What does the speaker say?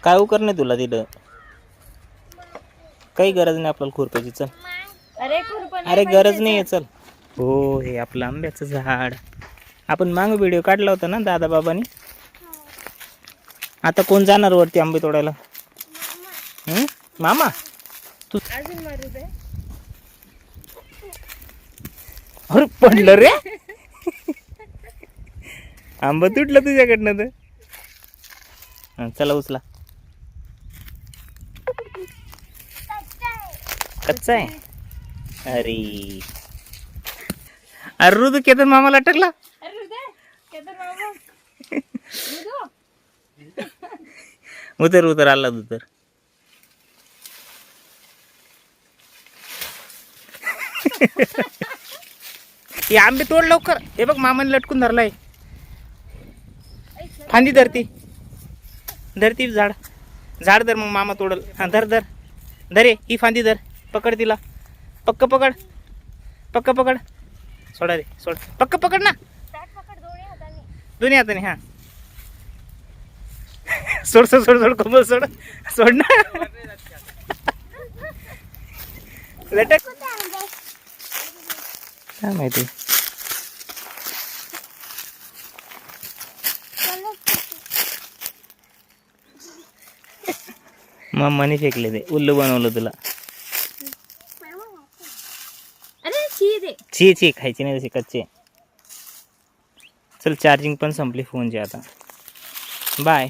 काय करणे तुला तिथं काही गरज नाही आपल्याला खुरपायची. चल अरे गरज नाही आहे चल. हो हे आपलं आंब्याचं झाड. आपण माग व्हिडिओ काढला होता ना दादा बाबांनी. आता कोण जाणार वरती आंबे तोडायला? मामा तू अजून मारू दे. अरे पडलं रे. आंबा तुटलं तुझ्याकडनं तर. चला उचला. कच्चा आहे. अरे अरे ऋतू केतन मामाला अटकला. उतर उतर आला उतर. हे आंबे तोड लवकर. हे बघ मामाने लटकून धरलाय. फांदी धरती धरती झाड झाड धर मग मामा तोडल. हा धर धर धरे ही फांदी धर. पकड तिला. पक्क पकड पक्क पकड. सोडा रे सोड. पक्क पकड ना दोन्ही हाताने. हा सोड सोड सोड सोड कोमल सोड सोड ना. लटक काय माहिती. मम्माने फेकले ते. उल्लू बनवलं तुला. ची ची खायची नाही तशी कच्चे. चल चार्जिंग पण संपली फोनची आता. बाय.